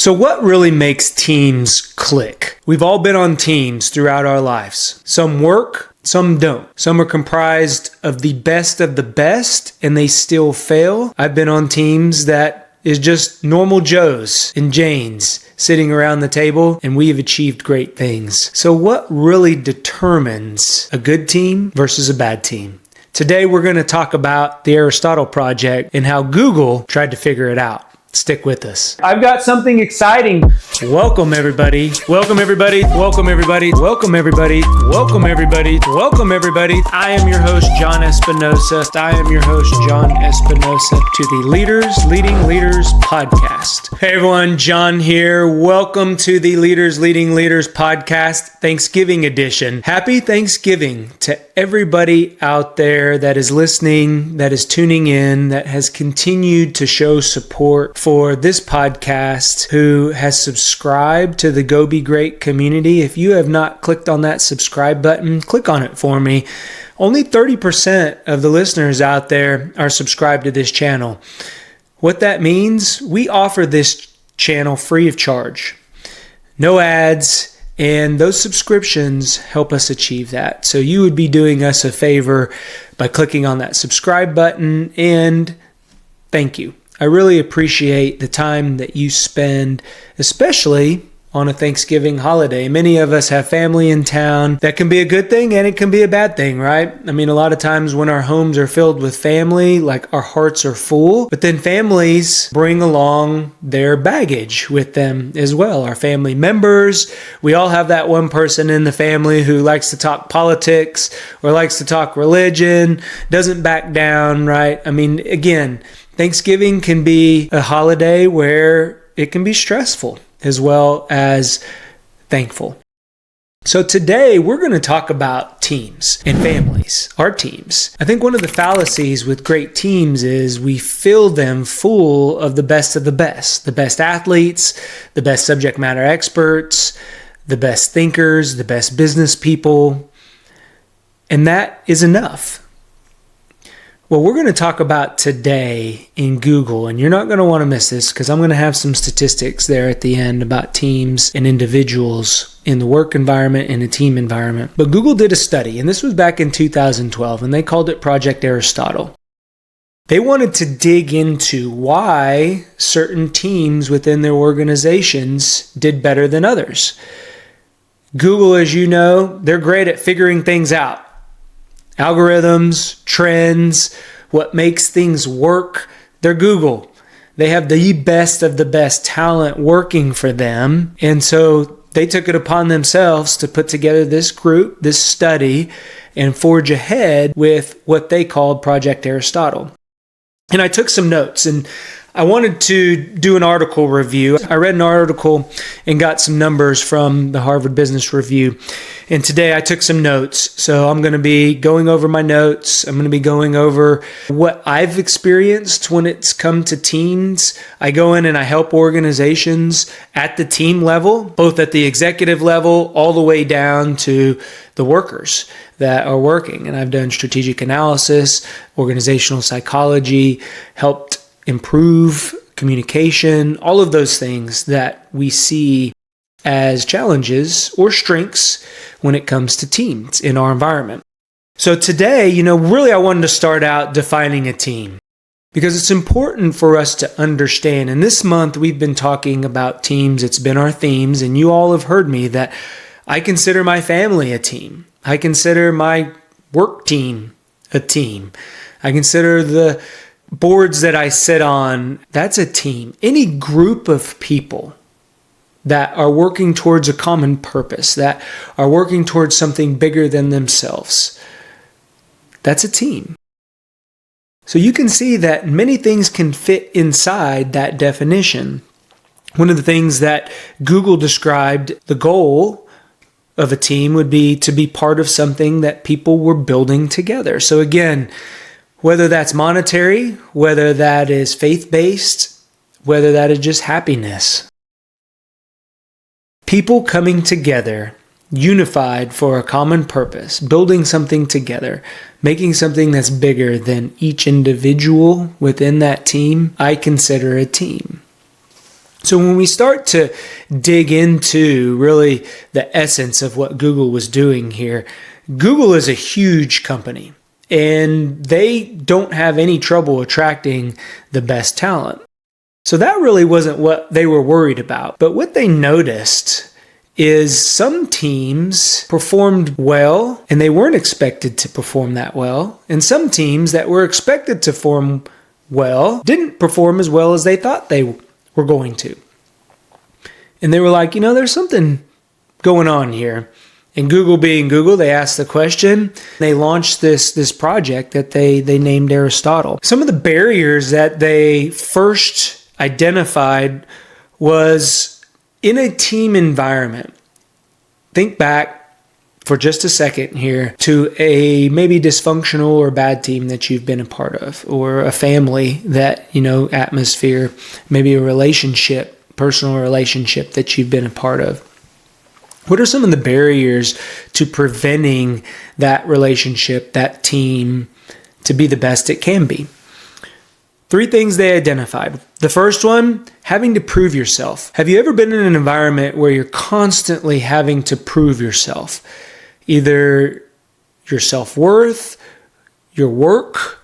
So what really makes teams click? We've all been on teams throughout our lives. Some work, some don't. Some are comprised of the best and they still fail. I've been on teams that is just normal Joes and Janes sitting around the table, and we have achieved great things. So what really determines a good team versus a bad team? Today we're going to talk about the Aristotle project and how Google tried to figure it out. Stick with us. I've got something exciting. Welcome everybody. Welcome everybody. Welcome everybody. Welcome everybody. Welcome everybody. Welcome everybody. I am your host, John Espinosa. I am your host, John Espinosa, to the Leading Leaders podcast. Hey everyone, John here. Welcome to the Leading Leaders podcast, Thanksgiving edition. Happy Thanksgiving to everybody out there that is listening, that is tuning in, that has continued to show support for this podcast, who has subscribed to the Go Be Great community. If you have not clicked on that subscribe button, click on it for me. Only 30% of the listeners out there are subscribed to this channel. What that means, we offer this channel free of charge. No ads, and those subscriptions help us achieve that. So you would be doing us a favor by clicking on that subscribe button, and thank you. I really appreciate the time that you spend, especially on a Thanksgiving holiday. Many of us have family in town. That can be a good thing and it can be a bad thing, right? I mean, a lot of times when our homes are filled with family, like our hearts are full, but then families bring along their baggage with them as well. Our family members, we all have that one person in the family who likes to talk politics or likes to talk religion, doesn't back down, right? I mean, again, Thanksgiving can be a holiday where it can be stressful as well as thankful. So today we're going to talk about teams and families, our teams. I think one of the fallacies with great teams is we fill them full of the best athletes, the best subject matter experts, the best thinkers, the best business people, and that is enough. What we're going to talk about today in Google, and you're not going to want to miss this because I'm going to have some statistics there at the end about teams and individuals in the work environment and a team environment. But Google did a study, and this was back in 2012, and they called it Project Aristotle. They wanted to dig into why certain teams within their organizations did better than others. Google, as you know, they're great at figuring things out. Algorithms, trends, what makes things work. They're Google. They have the best of the best talent working for them. And so they took it upon themselves to put together this group, this study, and forge ahead with what they called Project Aristotle. And I took some notes, and I wanted to do an article review. I read an article and got some numbers from the Harvard Business Review. And today I took some notes. So I'm going to be going over my notes. I'm going to be going over what I've experienced when it's come to teams. I go in and I help organizations at the team level, both at the executive level, all the way down to the workers that are working. And I've done strategic analysis, organizational psychology, helped improve communication, all of those things that we see as challenges or strengths when it comes to teams in our environment. So today, really I wanted to start out defining a team because it's important for us to understand. And this month we've been talking about teams. It's been our themes, and you all have heard me that I consider my family a team. I consider my work team a team. I consider the boards that I sit on, that's a team. Any group of people that are working towards a common purpose, that are working towards something bigger than themselves, that's a team. So you can see that many things can fit inside that definition. One of the things that Google described, the goal of a team would be to be part of something that people were building together. So again, whether that's monetary, whether that is faith-based, whether that is just happiness. People coming together, unified for a common purpose, building something together, making something that's bigger than each individual within that team, I consider a team. So when we start to dig into really the essence of what Google was doing here, Google is a huge company and they don't have any trouble attracting the best talent. So that really wasn't what they were worried about. But what they noticed is some teams performed well and they weren't expected to perform that well. And some teams that were expected to perform well didn't perform as well as they thought they were going to. And they were like, there's something going on here. And Google being Google, they asked the question. They launched this project that they named Aristotle. Some of the barriers that they first identified was in a team environment. Think back for just a second here to a maybe dysfunctional or bad team that you've been a part of, or a family that, atmosphere, maybe a relationship, personal relationship that you've been a part of. What are some of the barriers to preventing that relationship, that team, to be the best it can be? 3 things they identified. The first one, having to prove yourself. Have you ever been in an environment where you're constantly having to prove yourself? Either your self-worth, your work,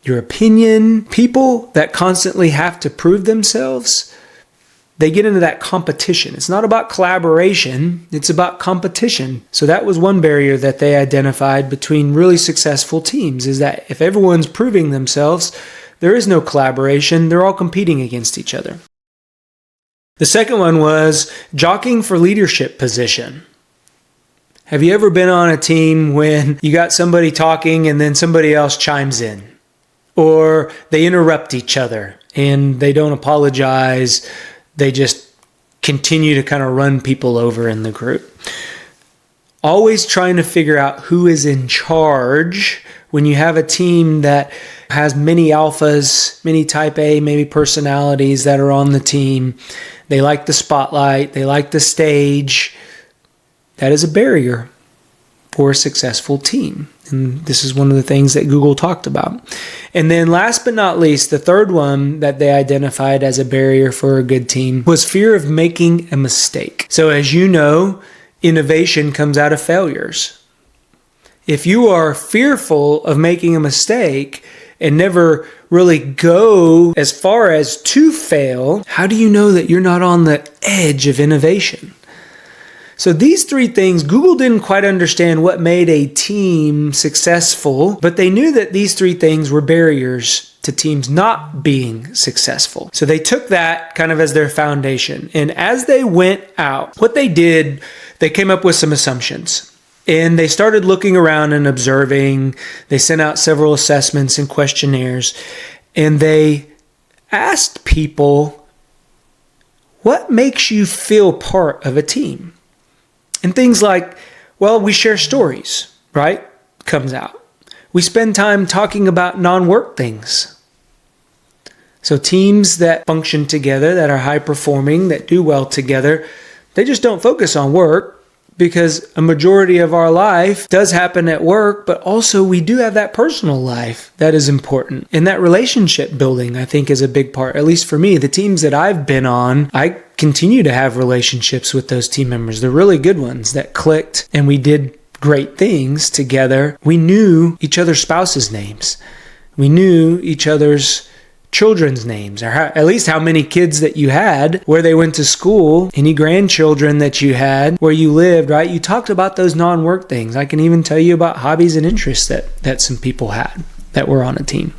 your opinion. People that constantly have to prove themselves, they get into that competition. It's not about collaboration, it's about competition. So that was one barrier that they identified between really successful teams, is that if everyone's proving themselves, there is no collaboration. They're all competing against each other. The second one was jockeying for leadership position. Have you ever been on a team when you got somebody talking and then somebody else chimes in? Or they interrupt each other and they don't apologize. They just continue to kind of run people over in the group. Always trying to figure out who is in charge when you have a team that has many alphas, many type A, maybe personalities that are on the team. They like the spotlight. They like the stage. That is a barrier for a successful team. And this is one of the things that Google talked about. And then last but not least, the third one that they identified as a barrier for a good team was fear of making a mistake. So as you know, innovation comes out of failures. If you are fearful of making a mistake and never really go as far as to fail, how do you know that you're not on the edge of innovation? So these 3 things, Google didn't quite understand what made a team successful, but they knew that these 3 things were barriers to teams not being successful. So they took that kind of as their foundation. And as they went out, what they did, they came up with some assumptions. And they started looking around and observing. They sent out several assessments and questionnaires. And they asked people, what makes you feel part of a team? And things like, well, we share stories, right? Comes out. We spend time talking about non-work things. So teams that function together, that are high performing, that do well together, they just don't focus on work, because a majority of our life does happen at work, but also we do have that personal life that is important. And that relationship building, I think, is a big part. At least for me, the teams that I've been on, I continue to have relationships with those team members. They're really good ones that clicked and we did great things together. We knew each other's spouses' names. We knew each other's children's names, or at least how many kids that you had, where they went to school, any grandchildren that you had, where you lived, right? You talked about those non-work things. I can even tell you about hobbies and interests that some people had that were on a team.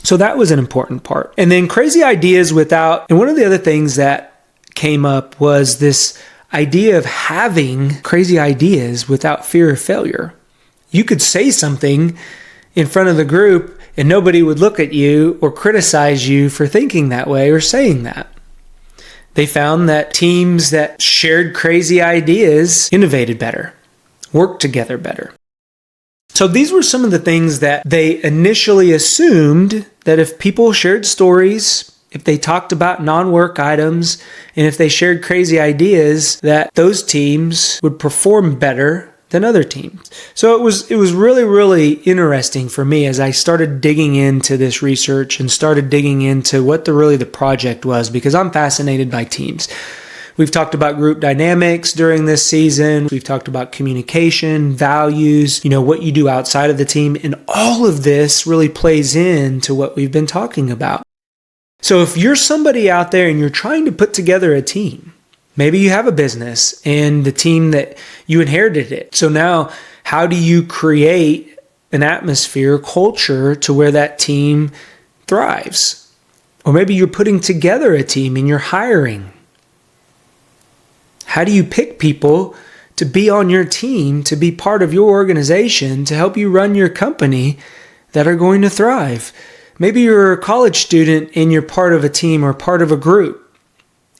So that was an important part. And then crazy ideas without, and one of the other things that came up was this idea of having crazy ideas without fear of failure. You could say something in front of the group and nobody would look at you or criticize you for thinking that way or saying that. They found that teams that shared crazy ideas innovated better, worked together better. So these were some of the things that they initially assumed, that if people shared stories, if they talked about non-work items, and if they shared crazy ideas, that those teams would perform better than other teams. So it was really, really interesting for me as I started digging into this research and started digging into what the project was, because I'm fascinated by teams. We've talked about group dynamics during this season. We've talked about communication, values, what you do outside of the team. And all of this really plays into what we've been talking about. So if you're somebody out there and you're trying to put together a team, maybe you have a business and the team that you inherited it. So now how do you create an atmosphere, culture to where that team thrives? Or maybe you're putting together a team and you're hiring. How do you pick people to be on your team, to be part of your organization, to help you run your company that are going to thrive? Maybe you're a college student and you're part of a team or part of a group.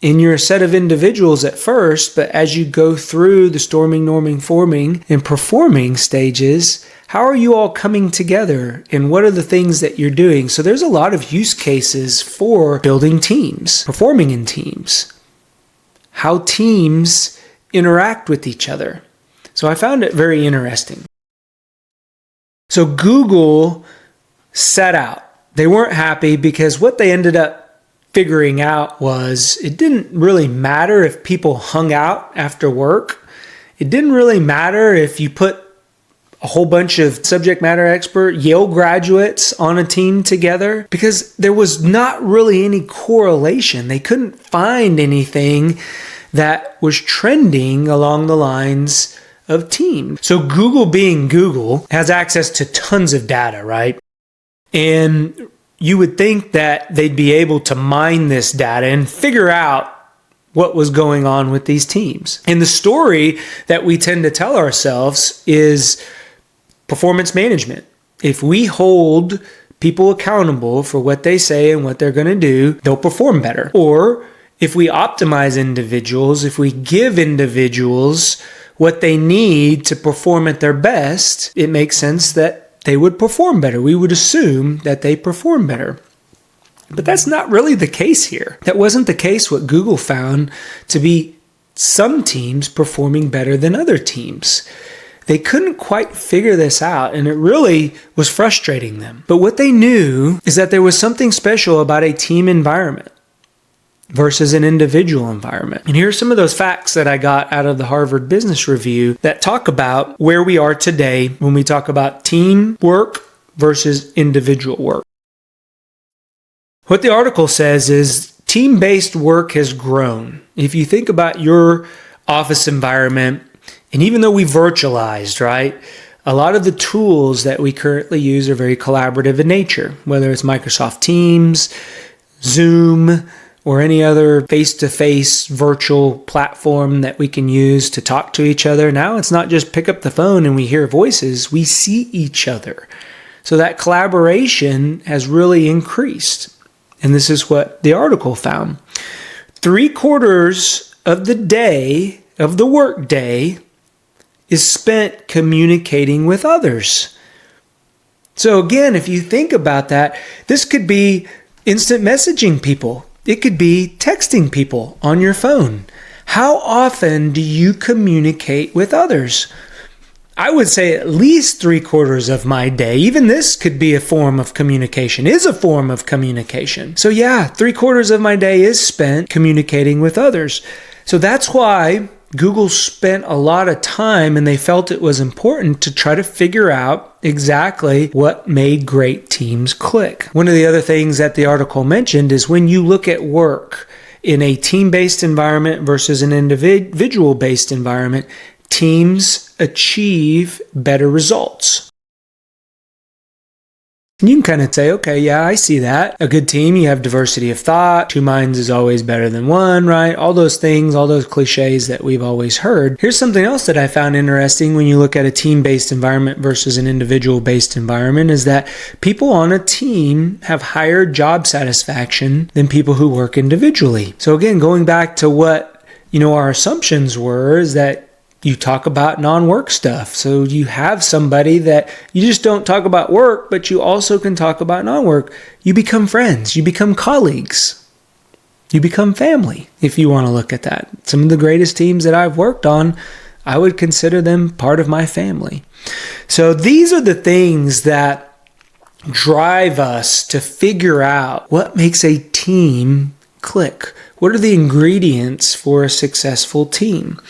And you're a set of individuals at first, but as you go through the storming, norming, forming, and performing stages, how are you all coming together? And what are the things that you're doing? So there's a lot of use cases for building teams, performing in teams, how teams interact with each other. So I found it very interesting. So Google set out. They weren't happy because what they ended up figuring out was it didn't really matter if people hung out after work. It didn't really matter if you put a whole bunch of subject matter expert Yale graduates on a team together, because there was not really any correlation. They couldn't find anything that was trending along the lines of team. So Google, being Google, has access to tons of data, right? And you would think that they'd be able to mine this data and figure out what was going on with these teams. And the story that we tend to tell ourselves is performance management. If we hold people accountable for what they say and what they're going to do, they'll perform better. Or if we optimize individuals, if we give individuals what they need to perform at their best, it makes sense that they would perform better. We would assume that they perform better. But that's not really the case here. That wasn't the case. What Google found to be some teams performing better than other teams. They couldn't quite figure this out, and it really was frustrating them. But what they knew is that there was something special about a team environment versus an individual environment. And here's some of those facts that I got out of the Harvard Business Review that talk about where we are today when we talk about team work versus individual work. What the article says is team-based work has grown. If you think about your office environment, and even though we virtualized, right, a lot of the tools that we currently use are very collaborative in nature, whether it's Microsoft Teams, Zoom, or any other face-to-face virtual platform that we can use to talk to each other. Now it's not just pick up the phone and we hear voices, we see each other. So that collaboration has really increased. And this is what the article found. 3/4 of the day, of the work day, is spent communicating with others. So again, if you think about that, this could be instant messaging people. It could be texting people on your phone. How often do you communicate with others? I would say at least 3/4 of my day. Even this could be a form of communication, is a form of communication. So yeah, 3/4 of my day is spent communicating with others. So that's why Google spent a lot of time, and they felt it was important to try to figure out exactly what made great teams click. One of the other things that the article mentioned is when you look at work in a team-based environment versus an individual-based environment, teams achieve better results. And you can kind of say, okay, yeah, I see that. A good team, you have diversity of thought. 2 minds is always better than 1, right? All those things, all those cliches that we've always heard. Here's something else that I found interesting when you look at a team-based environment versus an individual-based environment is that people on a team have higher job satisfaction than people who work individually. So again, going back to what, our assumptions were is that you talk about non-work stuff. So you have somebody that you just don't talk about work, but you also can talk about non-work. You become friends. You become colleagues. You become family, if you want to look at that. Some of the greatest teams that I've worked on, I would consider them part of my family. So these are the things that drive us to figure out what makes a team click. What are the ingredients for a successful team?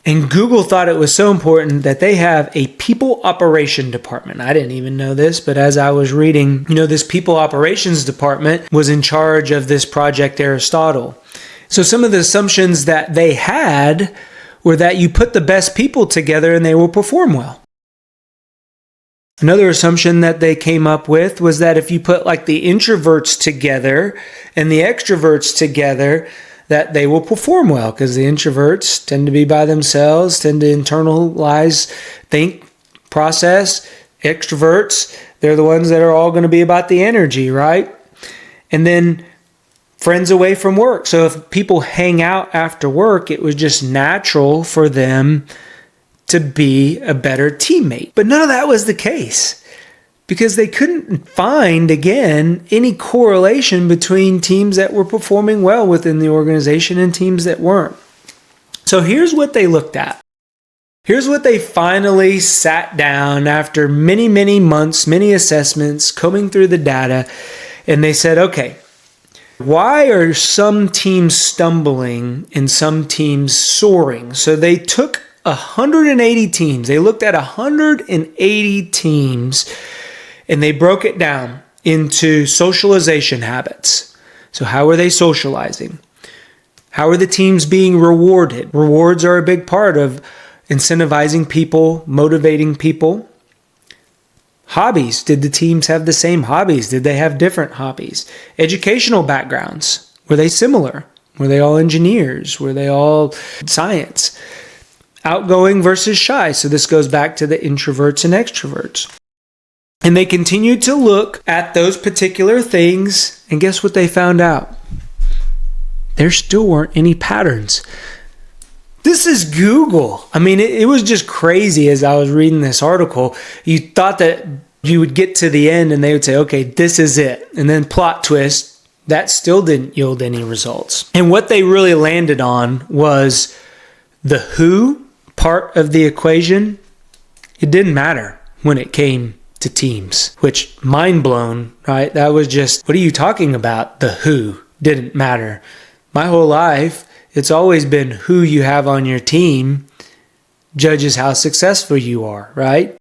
And Google thought it was so important that they have a people operation department. I didn't even know this, but as I was reading, this people operations department was in charge of this Project Aristotle. So some of the assumptions that they had were that you put the best people together and they will perform well. Another assumption that they came up with was that if you put like the introverts together and the extroverts together, that they will perform well, because the introverts tend to be by themselves, tend to internalize, think, process. Extroverts, they're the ones that are all going to be about the energy, right? And then friends away from work. So if people hang out after work, it was just natural for them to be a better teammate. But none of that was the case, because they couldn't find, again, any correlation between teams that were performing well within the organization and teams that weren't. So here's what they looked at. Here's what they finally sat down after many, many months, many assessments, combing through the data, and they said, okay, why are some teams stumbling and some teams soaring? So they took 180 teams. They looked at 180 teams and they broke it down into socialization habits. So how are they socializing? How are the teams being rewarded? Rewards are a big part of incentivizing people, motivating people. Hobbies. Did the teams have the same hobbies? Did they have different hobbies? Educational backgrounds. Were they similar? Were they all engineers? Were they all science? Outgoing versus shy. So this goes back to the introverts and extroverts. And they continued to look at those particular things, and guess what they found out? There still weren't any patterns. This is Google. I mean, it was just crazy as I was reading this article. You thought that you would get to the end and they would say, okay, this is it. And then plot twist, that still didn't yield any results. And what they really landed on was the who part of the equation. It didn't matter when it came to teams, which mind blown, right? That was just, what are you talking about? The who didn't matter. My whole life, it's always been who you have on your team judges how successful you are, right?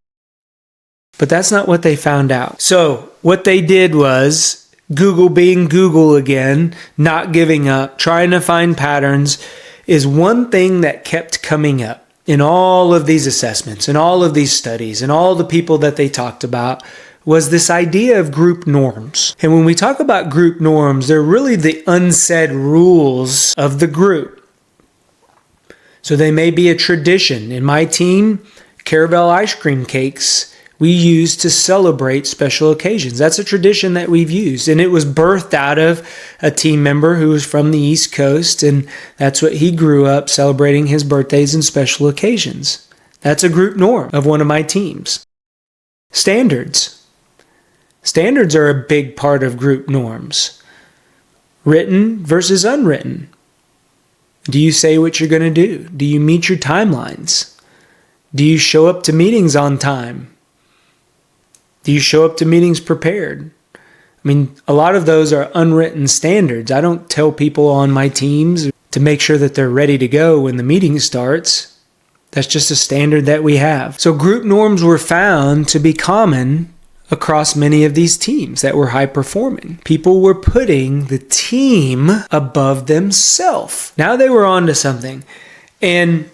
But that's not what they found out. So what they did was, Google being Google again, not giving up, trying to find patterns, is one thing that kept coming up in all of these assessments and all of these studies and all the people that they talked about, was this idea of group norms. And when we talk about group norms, they're really the unsaid rules of the group. So they may be a tradition. In my team, Caravelle ice cream cakes we use to celebrate special occasions. That's a tradition that we've used. And it was birthed out of a team member who was from the East Coast, and that's what he grew up celebrating, his birthdays and special occasions. That's a group norm of one of my teams. Standards. Standards are a big part of group norms. Written versus unwritten. Do you say what you're going to do? Do you meet your timelines? Do you show up to meetings on time? Do you show up to meetings prepared? I mean, a lot of those are unwritten standards. I don't tell people on my teams to make sure that they're ready to go when the meeting starts. That's just a standard that we have. So group norms were found to be common across many of these teams that were high performing. People were putting the team above themselves. Now they were on to something. And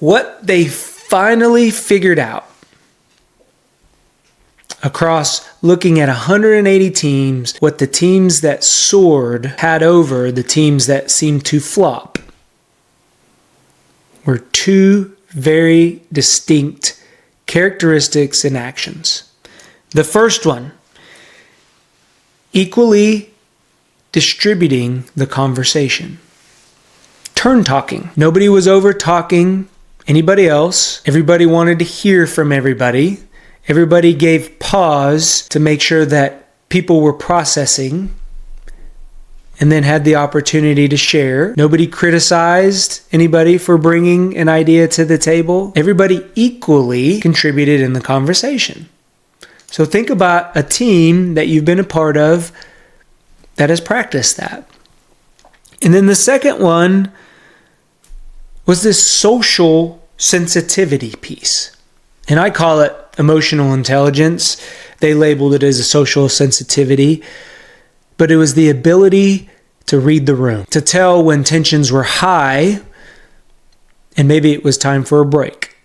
what they finally figured out across looking at 180 teams, what the teams that soared had over the teams that seemed to flop were two very distinct characteristics and actions. The first one, equally distributing the conversation. Turn talking. Nobody was over talking anybody else. Everybody wanted to hear from everybody. Everybody gave pause to make sure that people were processing and then had the opportunity to share. Nobody criticized anybody for bringing an idea to the table. Everybody equally contributed in the conversation. So think about a team that you've been a part of that has practiced that. And then the second one was this social sensitivity piece. And I call it emotional intelligence. They labeled it as a social sensitivity. But it was the ability to read the room, to tell when tensions were high and maybe it was time for a break.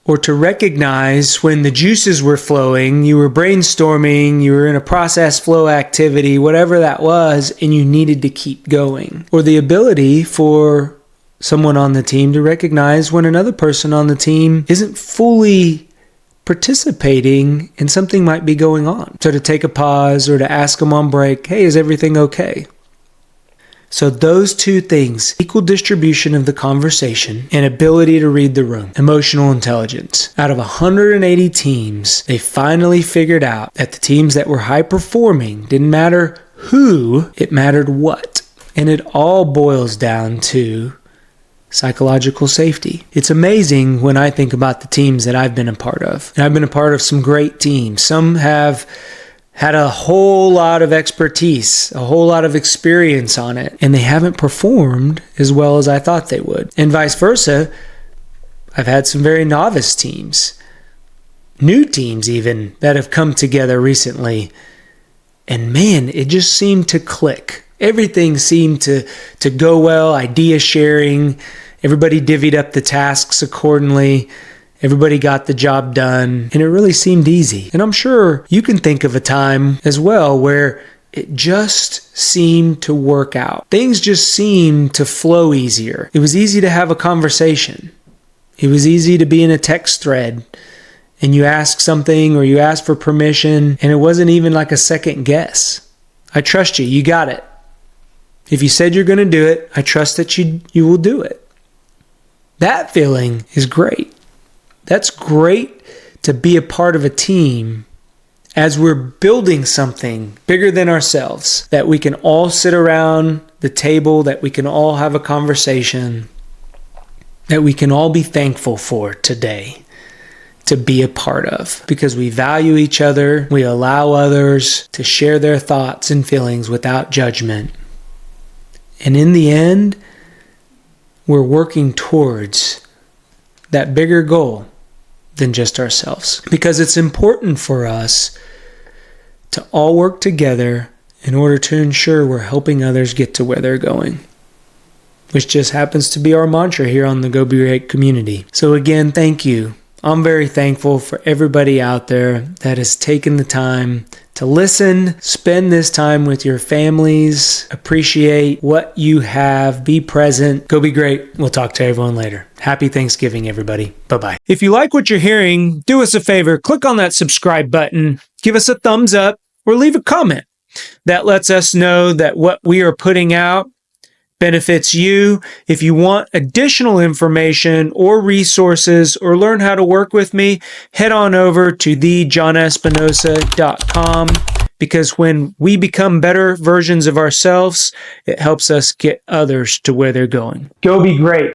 Or to recognize when the juices were flowing, you were brainstorming, you were in a process flow activity, whatever that was, and you needed to keep going. Or the ability for someone on the team to recognize when another person on the team isn't fully participating and something might be going on. So to take a pause or to ask them on break, hey, is everything okay? So those two things, equal distribution of the conversation and ability to read the room, emotional intelligence. Out of 180 teams, they finally figured out that the teams that were high performing didn't matter who, it mattered what. And it all boils down to psychological safety. It's amazing when I think about the teams that I've been a part of. And I've been a part of some great teams. Some have had a whole lot of expertise, a whole lot of experience on it, and they haven't performed as well as I thought they would. And vice versa, I've had some very novice teams, new teams even, that have come together recently. And man, it just seemed to click. Everything seemed to go well, idea sharing, everybody divvied up the tasks accordingly. Everybody got the job done, and it really seemed easy. And I'm sure you can think of a time as well where it just seemed to work out. Things just seemed to flow easier. It was easy to have a conversation. It was easy to be in a text thread, and you ask something or you ask for permission, and it wasn't even like a second guess. I trust you. You got it. If you said you're going to do it, I trust that you will do it. That feeling is great. That's great to be a part of a team as we're building something bigger than ourselves, that we can all sit around the table, that we can all have a conversation, that we can all be thankful for today to be a part of, because we value each other. We allow others to share their thoughts and feelings without judgment. And in the end, we're working towards that bigger goal than just ourselves. Because it's important for us to all work together in order to ensure we're helping others get to where they're going, which just happens to be our mantra here on the Go Be Great community. So again, thank you. I'm very thankful for everybody out there that has taken the time to listen, spend this time with your families, appreciate what you have, be present, go be great. We'll talk to everyone later. Happy Thanksgiving, everybody. Bye-bye. If you like what you're hearing, do us a favor, click on that subscribe button, give us a thumbs up, or leave a comment. That lets us know that what we are putting out benefits you. If you want additional information or resources or learn how to work with me, head on over to thejohnespinosa.com, because when we become better versions of ourselves, it helps us get others to where they're going. Go be great.